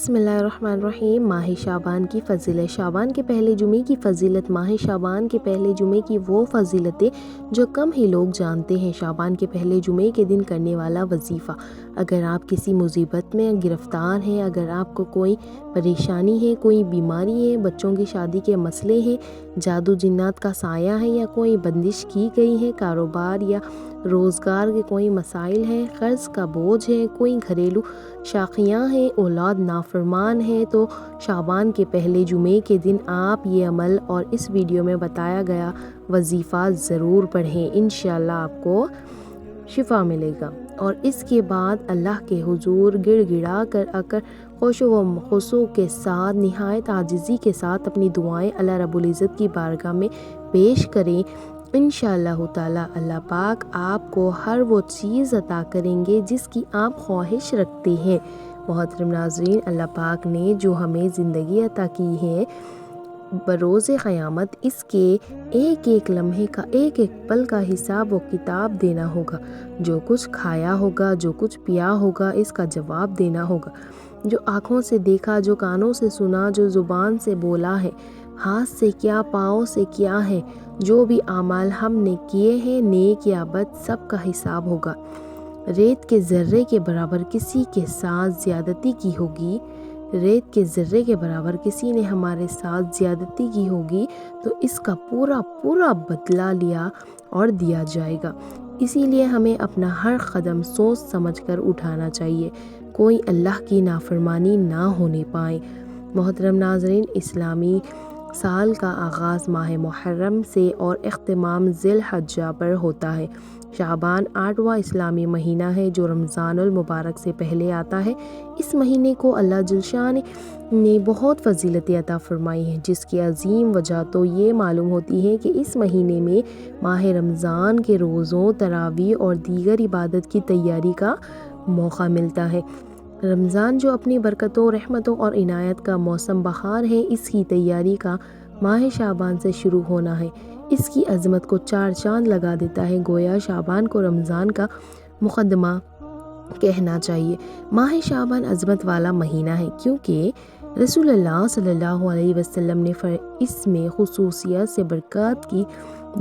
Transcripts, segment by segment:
بسم اللہ الرحمن الرحیم۔ ماہ شعبان کی فضیلت۔ شعبان کے پہلے جمعے کی فضیلت۔ ماہ شعبان کے پہلے جمعے کی وہ فضیلتیں جو کم ہی لوگ جانتے ہیں۔ شعبان کے پہلے جمعے کے دن کرنے والا وظیفہ۔ اگر آپ کسی مصیبت میں گرفتار ہیں، اگر آپ کو کوئی پریشانی ہے، کوئی بیماری ہے، بچوں کی شادی کے مسئلے ہیں، جادو جنات کا سایہ ہے یا کوئی بندش کی گئی ہے، کاروبار یا روزگار کے کوئی مسائل ہیں، قرض کا بوجھ ہے، کوئی گھریلو شاخیاں ہیں، اولاد نافرمان ہے، تو شعبان کے پہلے جمعے کے دن آپ یہ عمل اور اس ویڈیو میں بتایا گیا وظیفہ ضرور پڑھیں۔ انشاءاللہ آپ کو شفا ملے گا اور اس کے بعد اللہ کے حضور گڑ گڑا کر خشوع و خضوع کے ساتھ، نہایت عاجزی کے ساتھ اپنی دعائیں اللہ رب العزت کی بارگاہ میں پیش کریں۔ انشاءاللہ تعالی اللہ پاک آپ کو ہر وہ چیز عطا کریں گے جس کی آپ خواہش رکھتے ہیں۔ محترم ناظرین، اللہ پاک نے جو ہمیں زندگی عطا کی ہے، بروز قیامت اس کے ایک ایک لمحے کا، ایک ایک پل کا حساب و کتاب دینا ہوگا۔ جو کچھ کھایا ہوگا، جو کچھ پیا ہوگا، اس کا جواب دینا ہوگا۔ جو آنکھوں سے دیکھا، جو کانوں سے سنا، جو زبان سے بولا ہے، ہاتھ سے کیا، پاؤں سے کیا ہے، جو بھی اعمال ہم نے کیے ہیں، نیک یا بد، سب کا حساب ہوگا۔ ریت کے ذرے کے برابر کسی کے ساتھ زیادتی کی ہوگی، ریت کے ذرے کے برابر کسی نے ہمارے ساتھ زیادتی کی ہوگی تو اس کا پورا پورا بدلہ لیا اور دیا جائے گا۔ اسی لیے ہمیں اپنا ہر قدم سوچ سمجھ کر اٹھانا چاہیے، کوئی اللہ کی نافرمانی نہ ہونے پائے۔ محترم ناظرین، اسلامی سال کا آغاز ماہ محرم سے اور اختتام ذی الحجہ پر ہوتا ہے۔ شعبان 8واں اسلامی مہینہ ہے جو رمضان المبارک سے پہلے آتا ہے۔ اس مہینے کو اللہ جل شانہ نے بہت فضیلتیں عطا فرمائی ہیں، جس کی عظیم وجہ تو یہ معلوم ہوتی ہے کہ اس مہینے میں ماہ رمضان کے روزوں، تراویح اور دیگر عبادت کی تیاری کا موقع ملتا ہے۔ رمضان جو اپنی برکتوں، رحمتوں اور عنایت کا موسم بہار ہے، اس کی تیاری کا ماہ شعبان سے شروع ہونا ہے۔ اس کی عظمت کو چار چاند لگا دیتا ہے، گویا شعبان کو رمضان کا مقدمہ کہنا چاہیے۔ ماہ شعبان عظمت والا مہینہ ہے کیونکہ رسول اللہ صلی اللہ علیہ وسلم نے اس میں خصوصیت سے برکات کی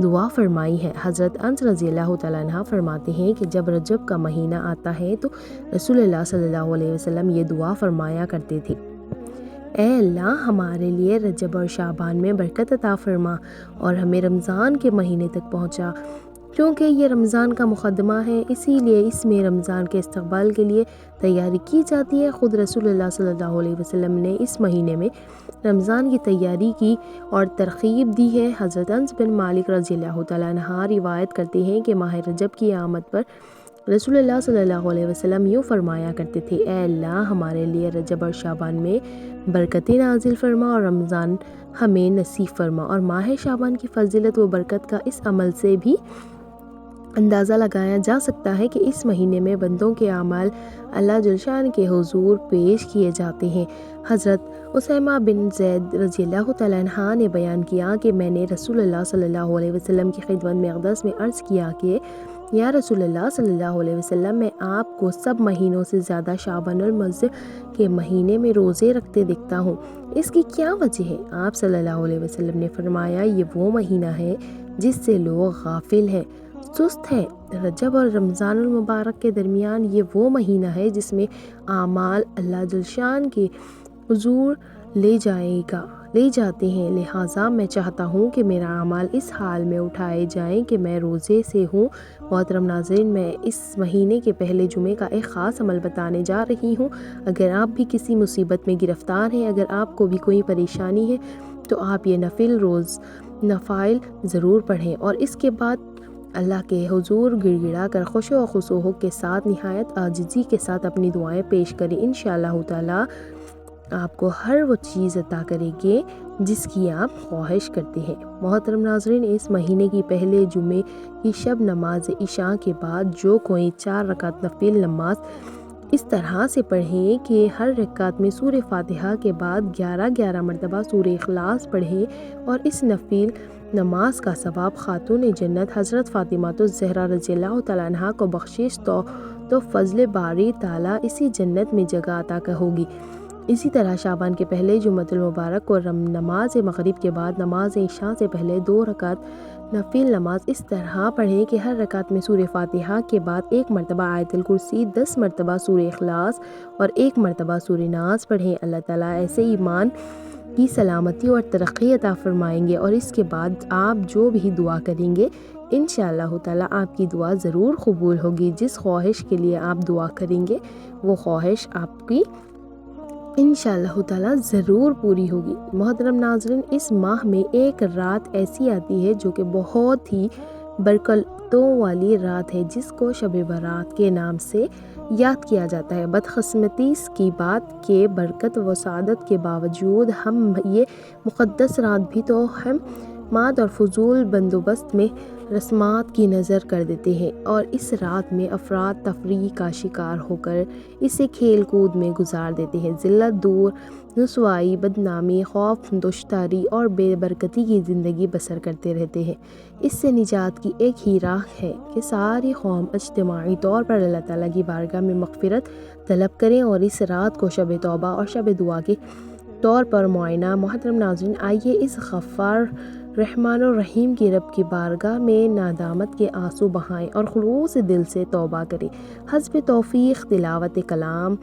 دعا فرمائی ہے۔ حضرت انس رضی اللہ تعالیٰ عنہ فرماتے ہیں کہ جب رجب کا مہینہ آتا ہے تو رسول اللہ صلی اللہ علیہ وسلم یہ دعا فرمایا کرتے تھے: اے اللہ، ہمارے لیے رجب اور شعبان میں برکت عطا فرما اور ہمیں رمضان کے مہینے تک پہنچا۔ کیونکہ یہ رمضان کا مقدمہ ہے، اسی لیے اس میں رمضان کے استقبال کے لیے تیاری کی جاتی ہے۔ خود رسول اللہ صلی اللہ علیہ وسلم نے اس مہینے میں رمضان کی تیاری کی اور ترغیب دی ہے۔ حضرت انس بن مالک رضی اللہ تعالیٰ عنہ روایت کرتے ہیں کہ ماہ رجب کی آمد پر رسول اللہ صلی اللہ علیہ وسلم یوں فرمایا کرتے تھے: اے اللہ، ہمارے لیے رجب اور شعبان میں برکتیں نازل فرما اور رمضان ہمیں نصیب فرما۔ اور ماہ شعبان کی فضیلت و برکت کا اس عمل سے بھی اندازہ لگایا جا سکتا ہے کہ اس مہینے میں بندوں کے اعمال اللہ جل شانہ کے حضور پیش کیے جاتے ہیں۔ حضرت اسامہ بن زید رضی اللہ تعالیٰ عنہ نے بیان کیا کہ میں نے رسول اللہ صلی اللہ علیہ وسلم کی خدمت میں اقدس میں عرض کیا کہ یا رسول اللہ صلی اللہ علیہ وسلم، میں آپ کو سب مہینوں سے زیادہ شعبان المعظم کے مہینے میں روزے رکھتے دیکھتا ہوں، اس کی کیا وجہ ہے؟ آپ صلی اللہ علیہ وسلم نے فرمایا: یہ وہ مہینہ ہے جس سے لوگ غافل ہیں، سست ہے۔ رجب اور رمضان المبارک کے درمیان یہ وہ مہینہ ہے جس میں اعمال اللہ جل شانہ کے حضور لے جاتے ہیں، لہٰذا میں چاہتا ہوں کہ میرا اعمال اس حال میں اٹھائے جائیں کہ میں روزے سے ہوں۔ محترم ناظرین، میں اس مہینے کے پہلے جمعے کا ایک خاص عمل بتانے جا رہی ہوں۔ اگر آپ بھی کسی مصیبت میں گرفتار ہیں، اگر آپ کو بھی کوئی پریشانی ہے تو آپ یہ نفائل ضرور پڑھیں اور اس کے بعد اللہ کے حضور گڑ گڑا کر خشوع و خضوع کے ساتھ، نہایت عاجزی کے ساتھ اپنی دعائیں پیش کریں۔ انشاءاللہ تعالی آپ کو ہر وہ چیز عطا کرے گے جس کی آپ خواہش کرتے ہیں۔ محترم ناظرین، اس مہینے کی پہلے جمعے کی شب نماز عشاء کے بعد جو کوئی 4 رکعت نفل نماز اس طرح سے پڑھیں کہ ہر رکعت میں سورہ فاتحہ کے بعد 11 مرتبہ سورہ اخلاص پڑھیں اور اس نفل نماز کا ثواب خاتون جنت حضرت فاطمہ الزہرا رضی اللہ تعالیٰ عنہ کو بخشش تو فضل باری تعالیٰ اسی جنت میں جگہ عطا ہوگی۔ اسی طرح شعبان کے پہلے جمعۃ المبارک کو نماز مغرب کے بعد نماز عشاء سے پہلے 2 رکعت نفل نماز اس طرح پڑھیں کہ ہر رکعت میں سورہ فاتحہ کے بعد 1 مرتبہ آیت الکرسی، 10 مرتبہ سورہ اخلاص اور 1 مرتبہ سورہ ناس پڑھیں۔ اللہ تعالیٰ ایسے ایمان کی سلامتی اور ترقی عطا فرمائیں گے، اور اس کے بعد آپ جو بھی دعا کریں گے انشاءاللہ تعالیٰ آپ کی دعا ضرور قبول ہوگی۔ جس خواہش کے لیے آپ دعا کریں گے وہ خواہش آپ کی انشاءاللہ تعالیٰ ضرور پوری ہوگی۔ محترم ناظرین، اس ماہ میں ایک رات ایسی آتی ہے جو کہ بہت ہی برکتوں والی رات ہے، جس کو شب برات کے نام سے یاد کیا جاتا ہے۔ بدقسمتی کی بات کہ برکت و سعادت کے باوجود ہم یہ مقدس رات بھی توہمات اور فضول بندوبست میں رسومات کی نظر کر دیتے ہیں، اور اس رات میں افراد تفریح کا شکار ہو کر اسے کھیل کود میں گزار دیتے ہیں، ذلت دور، رسوائی، بدنامی، خوف دشتاری اور بے برکتی کی زندگی بسر کرتے رہتے ہیں۔ اس سے نجات کی ایک ہی راہ ہے کہ ساری قوم اجتماعی طور پر اللہ تعالیٰ کی بارگاہ میں مغفرت طلب کریں اور اس رات کو شب توبہ اور شب دعا کے طور پر معینہ۔ محترم ناظرین، آئیے اس غفار رحمان الرحیم کی رب کی بارگاہ میں ندامت کے آنسو بہائیں اور خلوص دل سے توبہ کریں، حسب توفیق تلاوت کلام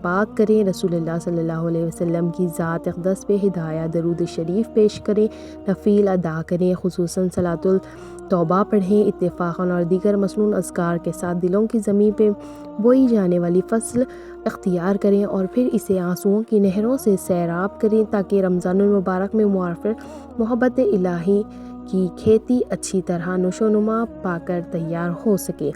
پاک کریں، رسول اللہ صلی اللہ علیہ وسلم کی ذات اقدس پہ ہدایہ درود شریف پیش کریں، نفل ادا کریں، خصوصاً صلاۃ التوبہ پڑھیں، اتفاقاً اور دیگر مسنون اذکار کے ساتھ دلوں کی زمین پہ بوئی جانے والی فصل اختیار کریں اور پھر اسے آنسوؤں کی نہروں سے سیراب کریں، تاکہ رمضان المبارک میں محبت الہی کی کھیتی اچھی طرح نشو نما پا کر تیار ہو سکے۔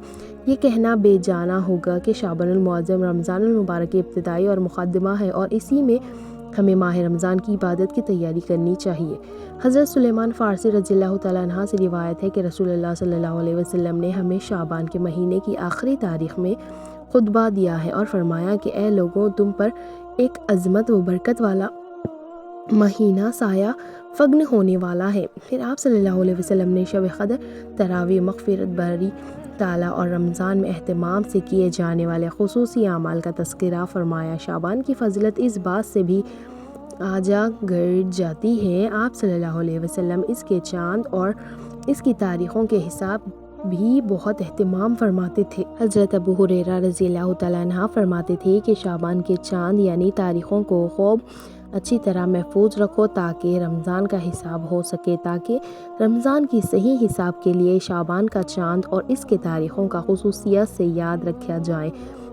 یہ کہنا بے جانا ہوگا کہ شعبان المعظم رمضان المبارک کی ابتدائی اور مقدمہ ہے، اور اسی میں ہمیں ماہ رمضان کی عبادت کی تیاری کرنی چاہیے۔ حضرت سلیمان فارسی رضی اللہ تعالیٰ عنہ سے روایت ہے کہ رسول اللہ صلی اللہ علیہ وسلم نے ہمیں شعبان کے مہینے کی آخری تاریخ میں خطبہ دیا ہے اور فرمایا کہ اے لوگوں، تم پر ایک عظمت و برکت والا مہینہ سایہ فگن ہونے والا ہے۔ پھر آپ صلی اللہ علیہ وسلم نے شب قدر، تراویح، مغفرت، باری تعالیٰ اور رمضان میں اہتمام سے کیے جانے والے خصوصی اعمال کا تذکرہ فرمایا۔ شعبان کی فضیلت اس بات سے بھی آجا گر جاتی ہے، آپ صلی اللہ علیہ وسلم اس کے چاند اور اس کی تاریخوں کے حساب بھی بہت اہتمام فرماتے تھے۔ حضرت ابو ہریرہ رضی اللہ تعالیٰ عنہ فرماتے تھے کہ شعبان کے چاند یعنی تاریخوں کو خوب اچھی طرح محفوظ رکھو تاکہ رمضان کا حساب ہو سکے، تاکہ رمضان کی صحیح حساب کے لیے شعبان کا چاند اور اس کے تاریخوں کا خصوصیت سے یاد رکھا جائے۔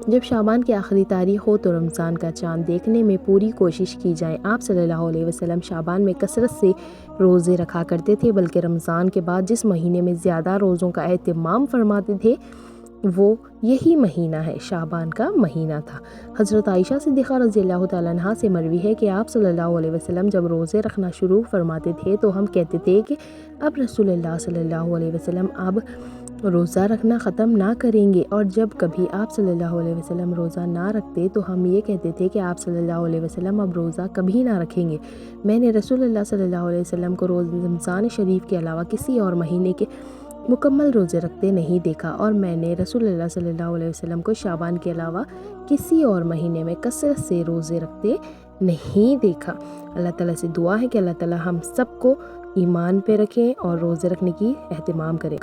جب شعبان کی آخری تاریخ ہو تو رمضان کا چاند دیکھنے میں پوری کوشش کی جائے۔ آپ صلی اللہ علیہ وسلم شعبان میں کثرت سے روزے رکھا کرتے تھے، بلکہ رمضان کے بعد جس مہینے میں زیادہ روزوں کا اہتمام فرماتے تھے وہ یہی مہینہ ہے، شعبان کا مہینہ تھا۔ حضرت عائشہ صدیقہ رضی اللہ تعالیٰ عنہ سے مروی ہے کہ آپ صلی اللہ علیہ وسلم جب روزے رکھنا شروع فرماتے تھے تو ہم کہتے تھے کہ اب رسول اللہ صلی اللہ علیہ وسلم اب روزہ رکھنا ختم نہ کریں گے، اور جب کبھی آپ صلی اللہ علیہ وسلم روزہ نہ رکھتے تو ہم یہ کہتے تھے کہ آپ صلی اللہ علیہ وسلم اب روزہ کبھی نہ رکھیں گے۔ میں نے رسول اللہ صلی اللہ علیہ وسلم کو رمضان شریف کے علاوہ کسی اور مہینے کے مکمل روزے رکھتے نہیں دیکھا، اور میں نے رسول اللہ صلی اللہ علیہ وسلم کو شعبان کے علاوہ کسی اور مہینے میں کثرت سے روزے رکھتے نہیں دیکھا۔ اللہ تعالیٰ سے دعا ہے کہ اللہ تعالیٰ ہم سب کو ایمان پہ رکھیں اور روزے رکھنے کی اہتمام کریں۔